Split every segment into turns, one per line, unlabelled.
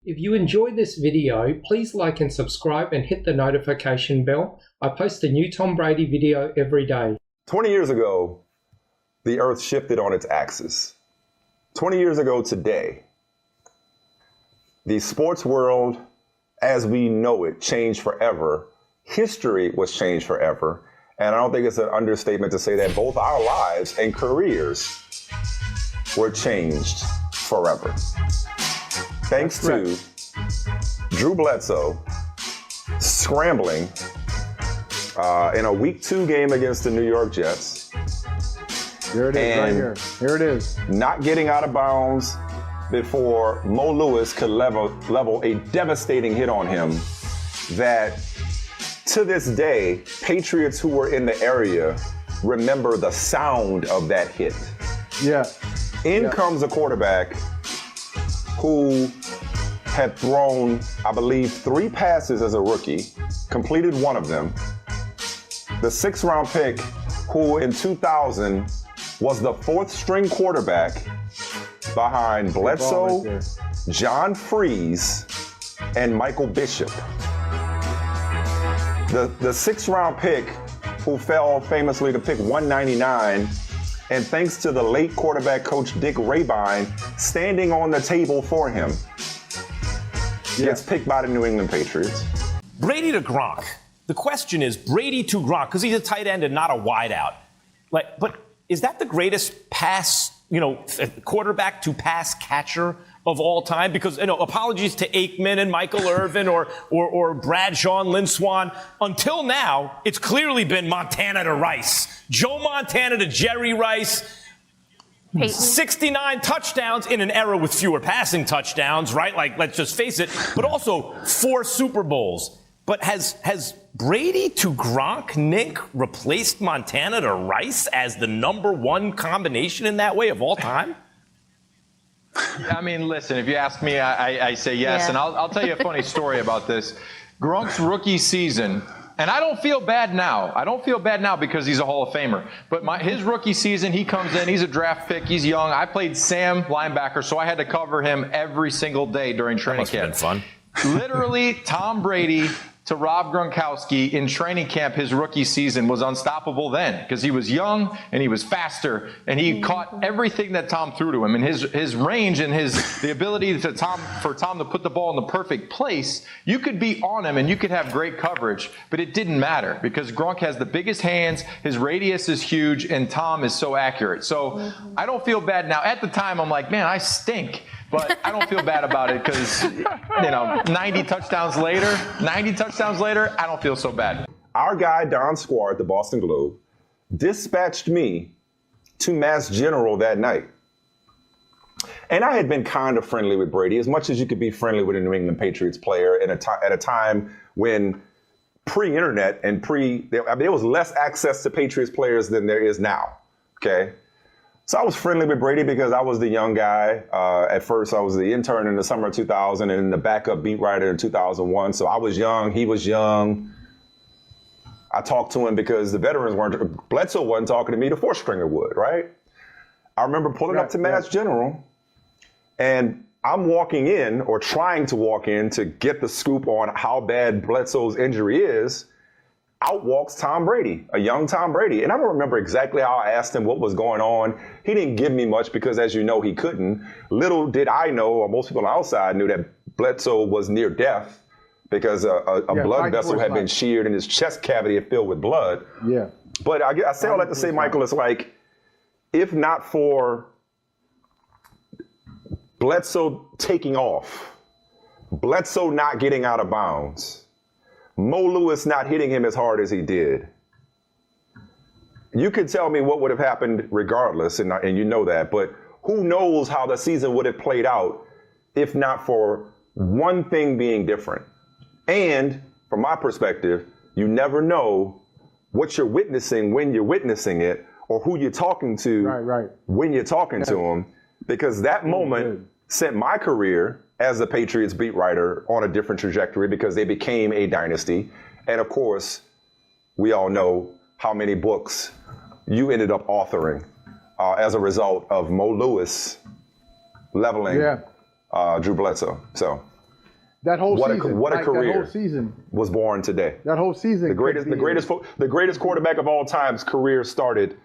If you enjoyed this video, please like and subscribe and hit the notification bell. I post a new Tom Brady video every day.
20 years ago, the earth shifted on its axis. 20 years ago today, the sports world as we know it changed forever. History was changed forever. And I don't think it's an understatement to say that both our lives and careers were changed forever. Thanks to Drew Bledsoe scrambling in a Week 2 game against the New York Jets.
Here it is, right here. Here it is.
Not getting out of bounds before Mo Lewis could level a devastating hit on him that, to this day, Patriots who were in the area remember the sound of that hit.
Yeah.
In comes a quarterback who had thrown, I believe, 3 passes as a rookie, completed one of them. The 6th round pick, who in 2000 was the 4th string quarterback behind Bledsoe, John Freeze, and Michael Bishop. The 6th round pick, who fell famously to pick 199, and thanks to the late quarterback coach Dick Rabine standing on the table for him, gets picked by the New England Patriots.
Brady to Gronk. The question is Brady to Gronk, because he's a tight end and not a wideout. But is that the greatest pass, quarterback to pass catcher of all time? Because, apologies to Aikman and Michael Irvin or Bradshaw and Lynn Swann. Until now, it's clearly been Montana to Rice. Joe Montana to Jerry Rice. Peyton. 69 touchdowns in an era with fewer passing touchdowns, right? Like, let's just face it. But also 4 Super Bowls. But has Brady to Gronk, Nick, replaced Montana to Rice as the #1 combination in that way of all time?
I mean, listen, if you ask me, I say yes. Yeah. And I'll tell you a funny story about this. Gronk's rookie season, and I don't feel bad now. I don't feel bad now because he's a Hall of Famer. But his rookie season, he comes in, he's a draft pick, he's young. I played Sam linebacker, so I had to cover him every single day during training camp.
That must have been fun.
Literally, Tom Brady to Rob Gronkowski in training camp, his rookie season was unstoppable then because he was young and he was faster and he caught everything that Tom threw to him, and his range and the ability for Tom to put the ball in the perfect place. You could be on him and you could have great coverage, but it didn't matter because Gronk has the biggest hands, his radius is huge, and Tom is so accurate. So I don't feel bad now. At the time, I'm like, man, I stink. But I don't feel bad about it because, 90 touchdowns later, I don't feel so bad.
Our guy, Don Squar at the Boston Globe, dispatched me to Mass General that night. And I had been kind of friendly with Brady, as much as you could be friendly with a New England Patriots player at a time when pre-internet and there was less access to Patriots players than there is now, okay? So I was friendly with Brady because I was the young guy. At first, I was the intern in the summer of 2000 and the backup beat writer in 2001. So I was young. He was young. I talked to him because the veterans weren't. Bledsoe wasn't talking to me. The 4th stringer would, right? I remember pulling up to Mass General, and I'm walking in or trying to walk in to get the scoop on how bad Bledsoe's injury is. Out walks Tom Brady, a young Tom Brady. And I don't remember exactly how I asked him what was going on. He didn't give me much because, as you know, he couldn't. Little did I know, or most people outside knew, that Bledsoe was near death because a blood vessel had been sheared and his chest cavity had filled with blood.
Yeah.
But I say all that to say, Michael, it's like, if not for Bledsoe taking off, Bledsoe not getting out of bounds, Mo Lewis not hitting him as hard as he did, you could tell me what would have happened regardless, and you know that, but who knows how the season would have played out if not for one thing being different. And from my perspective, you never know what you're witnessing when you're witnessing it, or who you're talking to when you're talking to them, because that moment sent my career as a Patriots beat writer on a different trajectory because they became a dynasty. And of course, we all know how many books you ended up authoring as a result of Mo Lewis leveling Drew Bledsoe. So
That whole
what
season.
What a career.
That whole season
was born today.
That whole season.
The greatest quarterback of all time's career started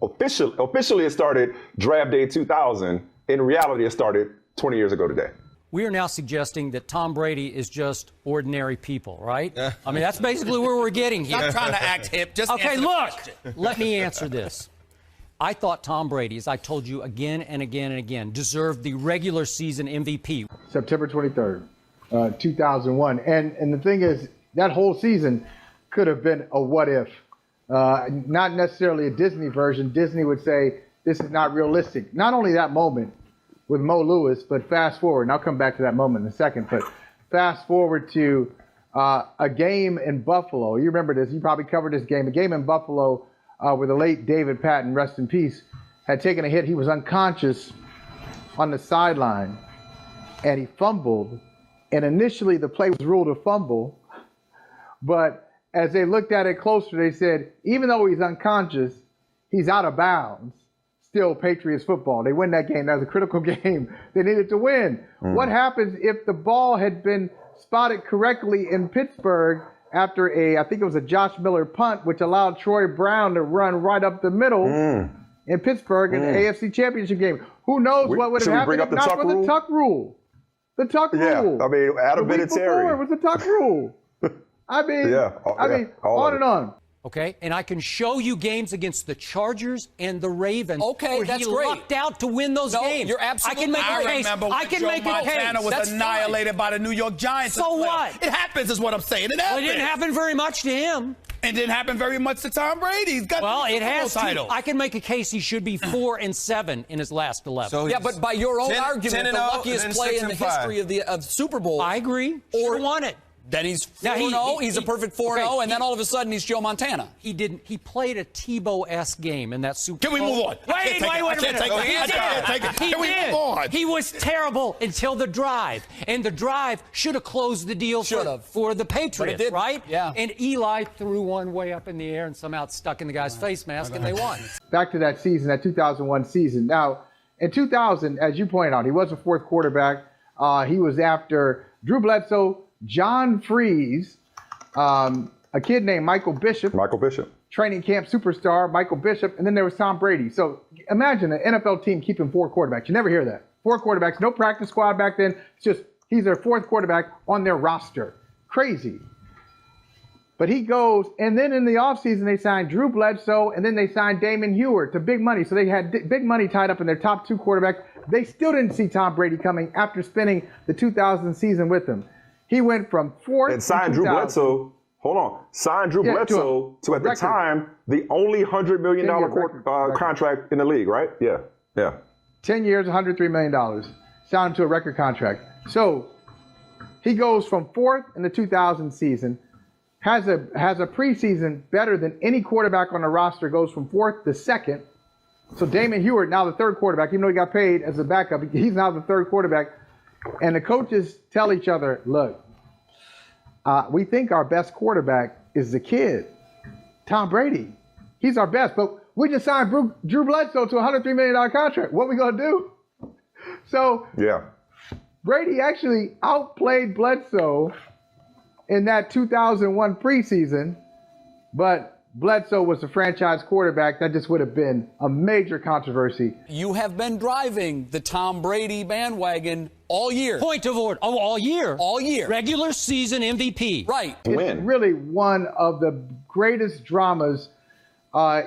officially it started draft day 2000. In reality, it started 20 years ago today.
We are now suggesting that Tom Brady is just ordinary people, right? I mean, that's basically where we're getting here.
Not trying to act hip. Just
okay,
answer the
look,
question.
let me answer this. I thought Tom Brady, as I told you again and again and again, deserved the regular season MVP.
September 23rd, 2001. And the thing is, that whole season could have been a what if. Not necessarily a Disney version. Disney would say, this is not realistic. Not only that moment with Mo Lewis, but fast forward, and I'll come back to that moment in a second, but fast forward to a game in Buffalo. You remember this. You probably covered this game. A game in Buffalo where the late David Patton, rest in peace, had taken a hit. He was unconscious on the sideline, and he fumbled. And initially, the play was ruled a fumble. But as they looked at it closer, they said, even though he's unconscious, he's out of bounds. Still Patriots football. They win that game. That was a critical game. They needed to win. What happens if the ball had been spotted correctly in Pittsburgh after I think it was a Josh Miller punt, which allowed Troy Brown to run right up the middle in Pittsburgh in the AFC Championship game? Who knows what would have happened if not for the tuck rule? The tuck rule.
I mean, Adam
Vinatieri.
Vinatieri.
It was the tuck rule. I mean, on and on.
Okay, and I can show you games against the Chargers and the Ravens.
Okay,
where
that's
he
great.
lucked out to win those games.
You're absolutely.
I can make a case.
Remember when
I can
Joe
make a
Montana
case.
was
That's
annihilated by the New York Giants.
So what?
It happens, is what I'm saying. It
Well,
happens.
it didn't happen very much to him.
It didn't happen very much to Tom Brady. He's got
Well,
the
it has
title.
I can make a case he should be 4-7 in his last 11.
So yeah, but by your own argument, the luckiest play in the history of Super Bowl.
I agree. Or won it.
Then he's 4-0. He's a perfect 4-0, and then all of a sudden he's Joe Montana.
He didn't. He played a Tebow-esque game in that Super Bowl.
Can we move on?
Wait a minute.
Can we move on?
He was terrible until the drive, and the drive should have closed the deal for the Patriots, right?
Yeah.
And Eli threw one way up in the air and somehow stuck in the guy's face mask, and they won.
Back to that season, that 2001 season. Now, in 2000, as you pointed out, he was a fourth quarterback. He was after Drew Bledsoe, John Freeze, a kid named Michael Bishop, training camp superstar Michael Bishop, and then there was Tom Brady. So imagine an NFL team keeping 4 quarterbacks. You never hear that. 4 quarterbacks, no practice squad back then. It's just he's their 4th quarterback on their roster. Crazy. But he goes, and then in the offseason, they signed Drew Bledsoe, and then they signed Damon Heward to big money. So they had big money tied up in their top 2 quarterbacks. They still didn't see Tom Brady coming after spending the 2000 season with him. He went from 4th
and signed Drew Bledsoe. Hold on. Signed Drew Bledsoe to at the time, the only $100 million contract in the league, right? Yeah.
10 years, $103 million. Signed him to a record contract. So he goes from 4th in the 2000 season, has a preseason better than any quarterback on the roster, goes from 4th to 2nd. So Damon Heward, now the 3rd quarterback, even though he got paid as a backup, he's now the 3rd quarterback. And the coaches tell each other, look, we think our best quarterback is the kid, Tom Brady. He's our best, but we just signed Drew Bledsoe to a $103 million contract. What are we going to do? So Brady actually outplayed Bledsoe in that 2001 preseason, but Bledsoe was the franchise quarterback. That just would have been a major controversy.
You have been driving the Tom Brady bandwagon all year.
Point of order. Oh, all year.
All year.
Regular season MVP.
Right.
It's really one of the greatest dramas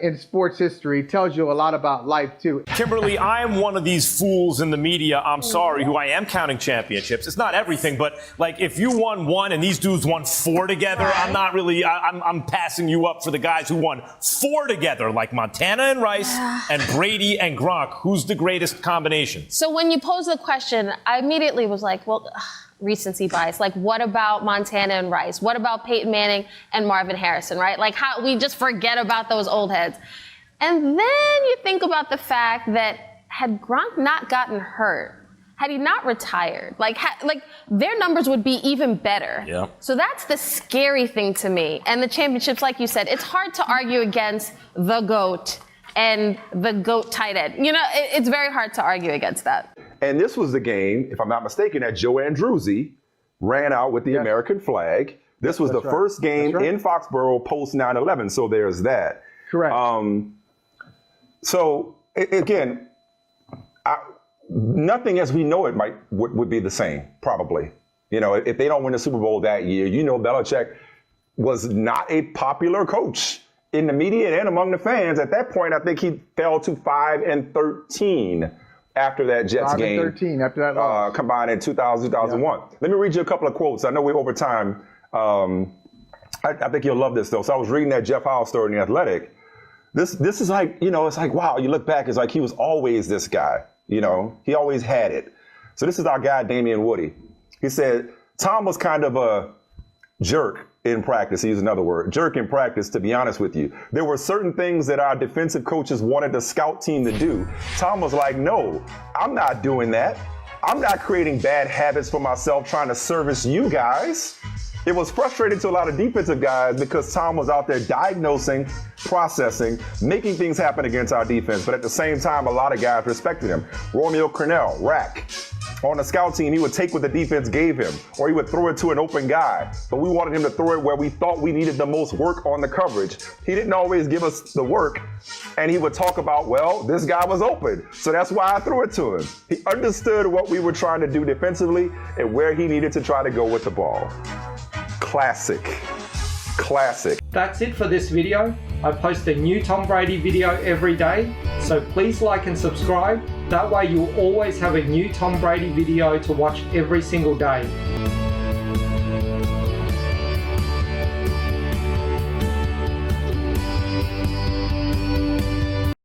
in sports history. Tells you a lot about life, too.
Kimberly, I'm one of these fools in the media, I'm sorry, who I am counting championships. It's not everything, but like if you won 1 and these dudes won 4 together, I'm not really, I'm passing you up for the guys who won 4 together, like Montana and Rice and Brady and Gronk. Who's the greatest combination?
So when you posed the question, I immediately was like, well, recency bias. Like, what about Montana and Rice? What about Peyton Manning and Marvin Harrison, right? Like, how we just forget about those old heads. And then you think about the fact that had Gronk not gotten hurt, had he not retired, like their numbers would be even better.
Yeah.
So that's the scary thing to me. And the championships, like you said, it's hard to argue against the GOAT and the GOAT tight end. You know, it's very hard to argue against that.
And this was the game, if I'm not mistaken, that Joe Andruzzi ran out with the American flag. This was the first game in Foxborough post 9/11, so there's that.
Correct.
So again, nothing as we know it would be the same, probably. You know, if they don't win the Super Bowl that year, you know, Belichick was not a popular coach in the media and among the fans. At that point, I think he fell to 5-13 after that Jets game.
5-13 after that loss.
Combined in 2000, 2001. Yeah. Let me read you a couple of quotes. I know we're over time. I think you'll love this, though. So I was reading that Jeff Howe story in The Athletic. This is like, you know, it's like, wow, you look back, it's like he was always this guy. You know, he always had it. So this is our guy, Damian Woody. He said, Tom was kind of a jerk in practice. He used another word, jerk in practice, to be honest with you. There were certain things that our defensive coaches wanted the scout team to do. Tom was like, no, I'm not doing that. I'm not creating bad habits for myself trying to service you guys. It was frustrating to a lot of defensive guys because Tom was out there diagnosing, processing, making things happen against our defense. But at the same time, a lot of guys respected him. Romeo Crennel, Rack. On the scout team, he would take what the defense gave him, or he would throw it to an open guy. But we wanted him to throw it where we thought we needed the most work on the coverage. He didn't always give us the work, and he would talk about, well, this guy was open, so that's why I threw it to him. He understood what we were trying to do defensively and where he needed to try to go with the ball. Classic. Classic.
That's it for this video. I post a new Tom Brady video every day, so please like and subscribe. That way you'll always have a new Tom Brady video to watch every single day.